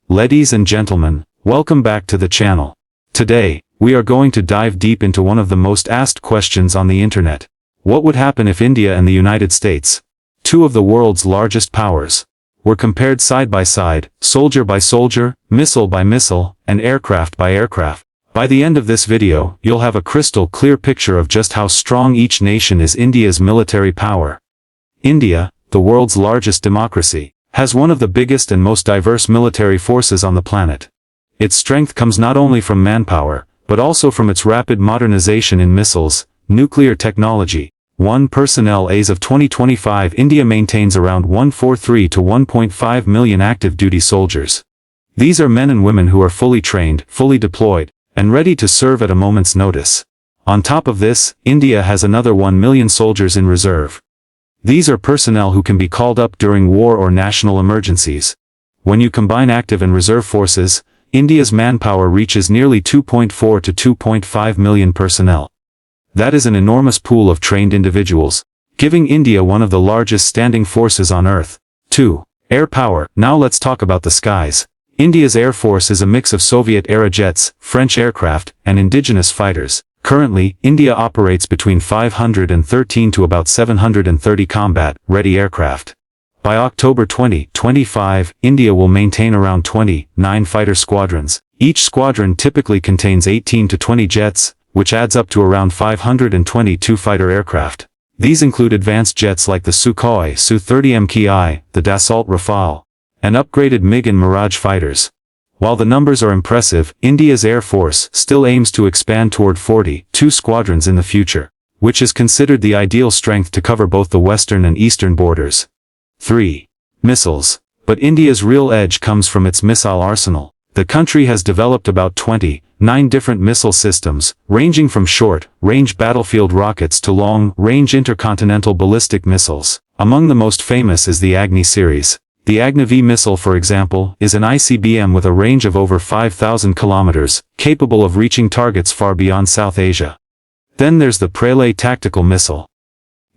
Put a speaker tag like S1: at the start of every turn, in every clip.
S1: Ladies and gentlemen, welcome back to the channel. Today, we are going to dive deep into one of the most asked questions on the internet. What would happen if India and the United States, two of the world's largest powers, were compared side by side, soldier by soldier, missile by missile, and aircraft by aircraft? By the end of this video, you'll have a crystal clear picture of just how strong each nation is. India's military power. India, the world's largest democracy, has one of the biggest and most diverse military forces on the planet. Its strength comes not only from manpower, but also from its rapid modernization in missiles, nuclear technology. Personnel. As of 2025, India maintains around 1.43 to 1.5 million active duty soldiers. These are men and women who are fully trained, fully deployed, and ready to serve at a moment's notice. On top of this, India has another 1 million soldiers in reserve. These are personnel who can be called up during war or national emergencies. When you combine active and reserve forces, India's manpower reaches nearly 2.4 to 2.5 million personnel. That is an enormous pool of trained individuals, giving India one of the largest standing forces on Earth. 2. Air power. Now let's talk about the skies. India's Air Force is a mix of Soviet-era jets, French aircraft, and indigenous fighters. Currently, India operates between 513 to about 730 combat-ready aircraft. By October 2025, India will maintain around 29 fighter squadrons. Each squadron typically contains 18 to 20 jets, which adds up to around 522 fighter aircraft. These include advanced jets like the Sukhoi Su-30 Mki, the Dassault Rafale, and upgraded MiG and Mirage fighters. While the numbers are impressive, India's Air Force still aims to expand toward 42 squadrons in the future, which is considered the ideal strength to cover both the western and eastern borders. 3. Missiles. But India's real edge comes from its missile arsenal. The country has developed about 29 different missile systems, ranging from short-range battlefield rockets to long-range intercontinental ballistic missiles. Among the most famous is the Agni series. The Agni V missile, for example, is an ICBM with a range of over 5,000 kilometers, capable of reaching targets far beyond South Asia. Then there's the Pralay tactical missile.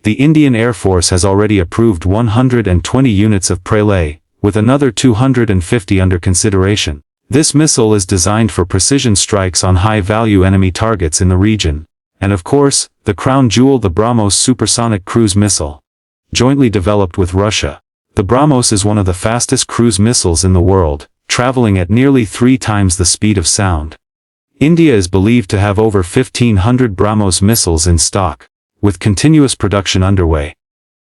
S1: The Indian Air Force has already approved 120 units of Pralay, with another 250 under consideration. This missile is designed for precision strikes on high-value enemy targets in the region. And of course, the crown jewel, the BrahMos supersonic cruise missile. Jointly developed with Russia, the BrahMos is one of the fastest cruise missiles in the world, traveling at nearly 3 times the speed of sound. India is believed to have over 1,500 BrahMos missiles in stock, with continuous production underway.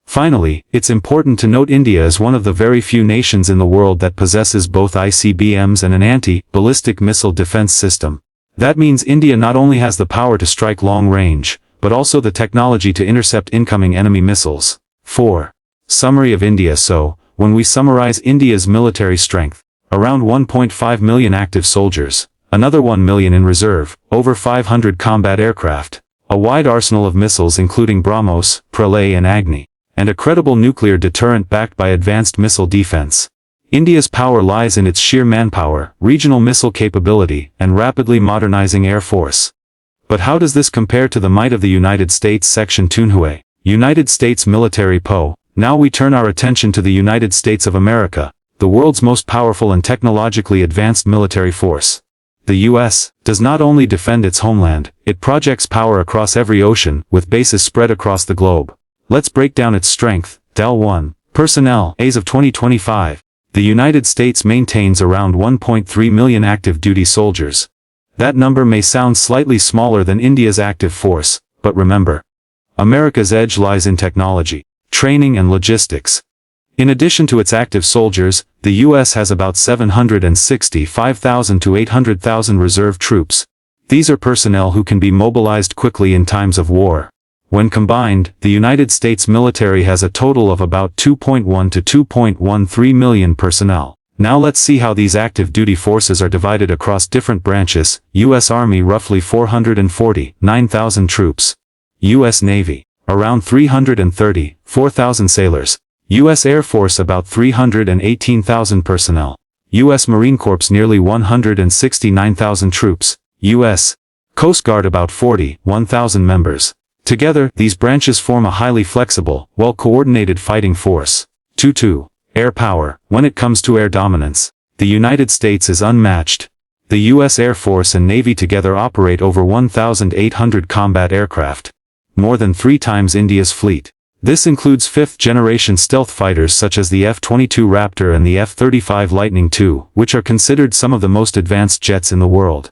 S1: Finally, it's important to note India is one of the very few nations in the world that possesses both ICBMs and an anti-ballistic missile defense system. That means India not only has the power to strike long range, but also the technology to intercept incoming enemy missiles. 4. Summary of India. So, when we summarize India's military strength, around 1.5 million active soldiers, another 1 million in reserve, over 500 combat aircraft, a wide arsenal of missiles including BrahMos, Pralay and Agni, and a credible nuclear deterrent backed by advanced missile defense. India's power lies in its sheer manpower, regional missile capability, and rapidly modernizing air force. But how does this compare to the might of the United States? Section 2. United States military PO. Now we turn our attention to the United States of America, the world's most powerful and technologically advanced military force. The U.S. does not only defend its homeland, it projects power across every ocean, with bases spread across the globe. Let's break down its strength. Del 1. Personnel. As of 2025, the United States maintains around 1.3 million active duty soldiers. That number may sound slightly smaller than India's active force, but remember, America's edge lies in technology, training and logistics. In addition to its active soldiers, the U.S. has about 765,000 to 800,000 reserve troops. These are personnel who can be mobilized quickly in times of war. When combined, the United States military has a total of about 2.1 to 2.13 million personnel. Now let's see how these active duty forces are divided across different branches. U.S. Army roughly 449,000 troops. U.S. Navy around 334,000 sailors. U.S. Air Force about 318,000 personnel. U.S. Marine Corps nearly 169,000 troops. U.S. Coast Guard about 41,000 members. Together, these branches form a highly flexible, well-coordinated fighting force. 2. Air power. When it comes to air dominance, The United States is unmatched. The U.S. Air Force and Navy together operate over 1,800 combat aircraft, more than 3 times India's fleet. This includes fifth-generation stealth fighters such as the F-22 Raptor and the F-35 Lightning II, which are considered some of the most advanced jets in the world.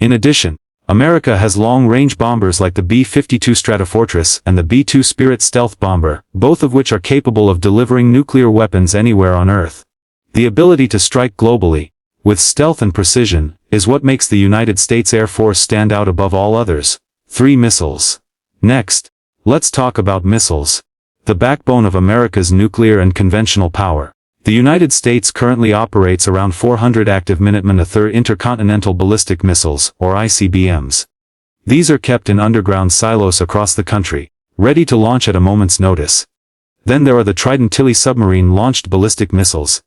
S1: In addition, America has long-range bombers like the B-52 Stratofortress and the B-2 Spirit stealth bomber, both of which are capable of delivering nuclear weapons anywhere on Earth. The ability to strike globally, with stealth and precision, is what makes the United States Air Force stand out above all others. 3 Missiles. Next, let's talk about missiles. The backbone of America's nuclear and conventional power. The United States currently operates around 400 active Minuteman III intercontinental ballistic missiles, or ICBMs. These are kept in underground silos across the country, ready to launch at a moment's notice. Then there are the Trident-Tilly submarine-launched ballistic missiles.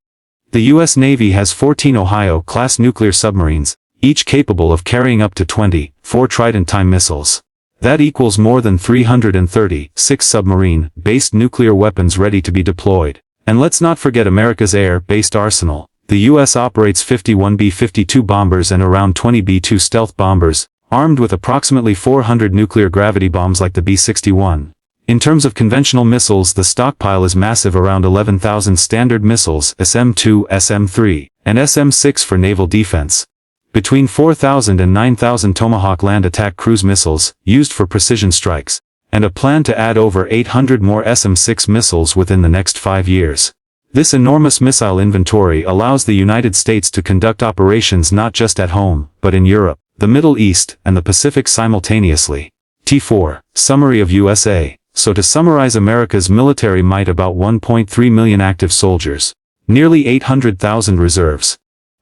S1: The U.S. Navy has 14 Ohio-class nuclear submarines, each capable of carrying up to 24 Trident-time missiles. That equals more than 336 submarine-based nuclear weapons ready to be deployed. And let's not forget America's air-based arsenal. The U.S. operates 51 B-52 bombers and around 20 B-2 stealth bombers, armed with approximately 400 nuclear gravity bombs like the B-61. In terms of conventional missiles, the stockpile is massive, around 11,000 standard missiles, SM-2, SM-3, and SM-6 for naval defense. Between 4,000 and 9,000 Tomahawk land attack cruise missiles, used for precision strikes, and a plan to add over 800 more SM-6 missiles within the next 5 years. This enormous missile inventory allows the United States to conduct operations not just at home, but in Europe, the Middle East, and the Pacific simultaneously. T4. Summary of USA. So to summarize America's military might: about 1.3 million active soldiers, nearly 800,000 reserves,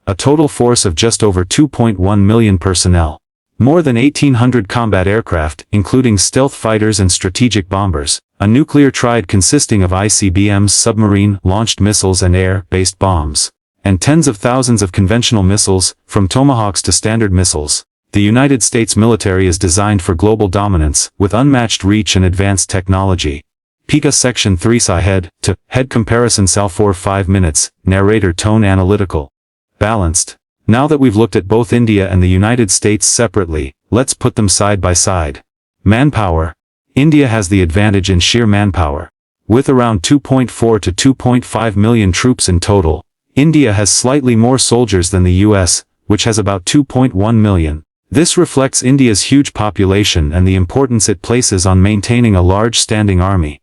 S1: a total force of just over 2.1 million personnel, more than 1,800 combat aircraft, including stealth fighters and strategic bombers, a nuclear triad consisting of ICBMs, submarine-launched missiles and air-based bombs, and tens of thousands of conventional missiles, from Tomahawks to Standard missiles. The United States military is designed for global dominance, with unmatched reach and advanced technology. Pika Section 3 Head to Head Comparison Sal for 5 minutes, narrator tone analytical. Balanced. Now that we've looked at both India and the United States separately, let's put them side by side. Manpower. India has the advantage in sheer manpower. With around 2.4 to 2.5 million troops in total, India has slightly more soldiers than the US, which has about 2.1 million. This reflects India's huge population and the importance it places on maintaining a large standing army.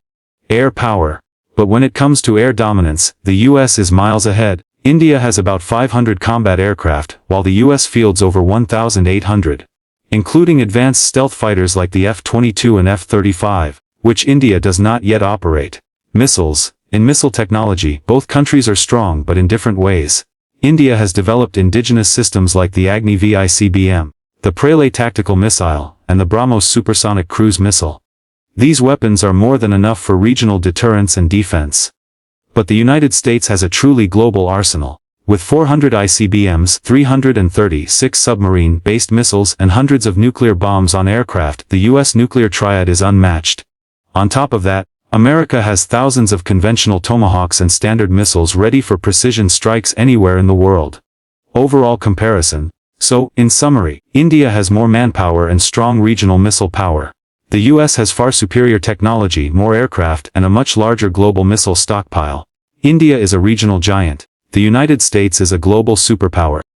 S1: Air power. But when it comes to air dominance, the US is miles ahead. India has about 500 combat aircraft, while the US fields over 1,800. Including advanced stealth fighters like the F-22 and F-35, which India does not yet operate. Missiles. In missile technology, both countries are strong but in different ways. India has developed indigenous systems like the Agni V ICBM, the Pralay tactical missile, and the BrahMos supersonic cruise missile. These weapons are more than enough for regional deterrence and defense. But the United States has a truly global arsenal. With 400 ICBMs, 336 submarine-based missiles, and hundreds of nuclear bombs on aircraft, the U.S. nuclear triad is unmatched. On top of that, America has thousands of conventional Tomahawks and Standard missiles ready for precision strikes anywhere in the world. Overall comparison. So, in summary, India has more manpower and strong regional missile power. The US has far superior technology, more aircraft, and a much larger global missile stockpile. India is a regional giant. The United States is a global superpower.